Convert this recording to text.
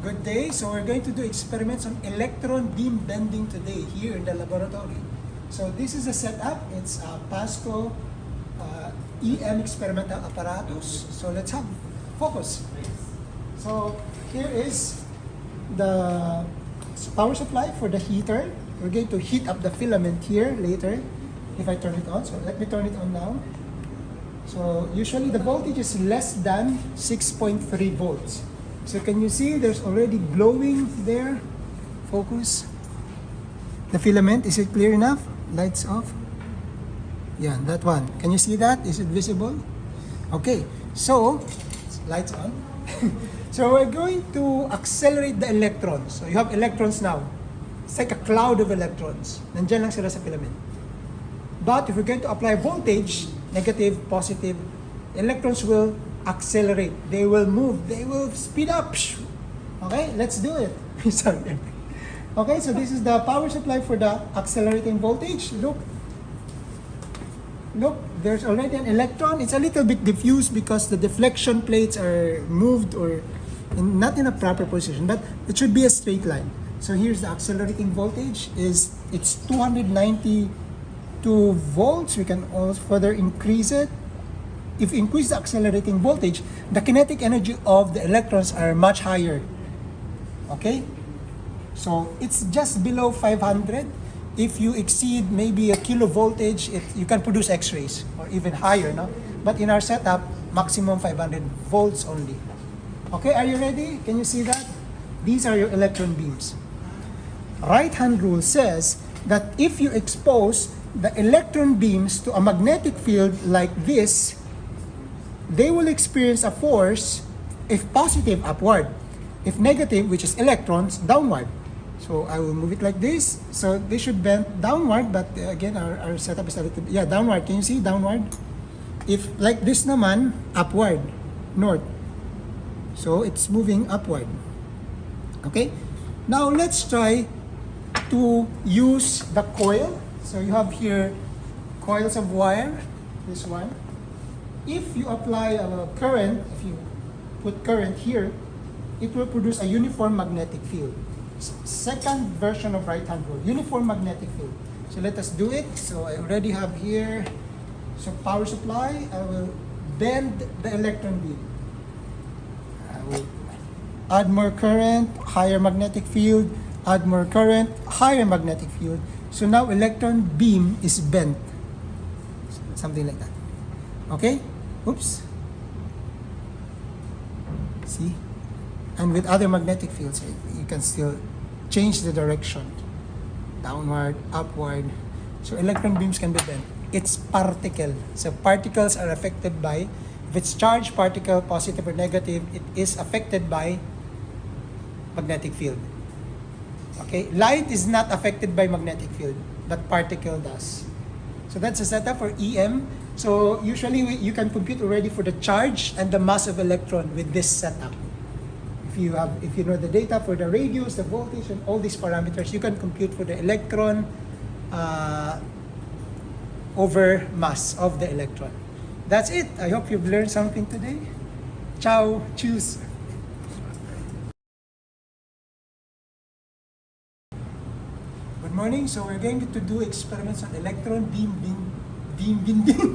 Good day. So we're going to do experiments on electron beam bending today here in the laboratory. So this is a setup. It's a Pasco EM experimental apparatus. So let's have focus. So here is the power supply for the heater. We're going to heat up the filament here later if I turn it on. So let me turn it on now. So usually the voltage is less than 6.3 volts. So can you see there's already glowing there? Focus. The filament, is it clear enough? Lights off. Yeah, that one. Can you see that? Is it visible? Okay, so lights on. So we're going to accelerate the electrons. So you have electrons now. It's like a cloud of electrons. Nandiyan lang sila sa filament. But if we're going to apply voltage, negative, positive, electrons will accelerate. They will move. They will speed up. Okay, let's do it. Sorry. Okay, so this is the power supply for the accelerating voltage. Look, there's already an electron. It's a little bit diffused because the deflection plates are moved or not in a proper position, but it should be a straight line. So here's the accelerating voltage. It's 292 volts. We can also further increase it. If you increase the accelerating voltage, the kinetic energy of the electrons are much higher. Okay? So it's just below 500. If you exceed maybe a kilovoltage, you can produce X-rays or even higher, no? But in our setup, maximum 500 volts only. Okay, are you ready? Can you see that? These are your electron beams. Right-hand rule says that if you expose the electron beams to a magnetic field like this, they will experience a force, if positive, upward. If negative, which is electrons, downward. So I will move it like this. So they should bend downward, but again, our setup is a little bit, downward. Can you see? Downward. If like this naman, upward, north. So it's moving upward. Okay? Now let's try to use the coil. So you have here coils of wire, this one. If you apply a current, if you put current here, it will produce a uniform magnetic field. Second version of right-hand rule, uniform magnetic field. So let us do it. So I already have here, so power supply, I will bend the electron beam. I will add more current, higher magnetic field, add more current, higher magnetic field. So now electron beam is bent. Something like that. Okay? Oops. See? And with other magnetic fields, you can still change the direction. Downward, upward. So electron beams can be bent. It's particle. So particles are affected by, if it's charged particle, positive or negative, it is affected by magnetic field. Okay? Light is not affected by magnetic field, but particle does. So that's a setup for EM. So usually you can compute already for the charge and the mass of electron with this setup. If you know the data for the radius, the voltage, and all these parameters, you can compute for the electron over mass of the electron. That's it. I hope you've learned something today. Ciao. Cheers. Good morning. So we're going to do experiments on electron beam bending.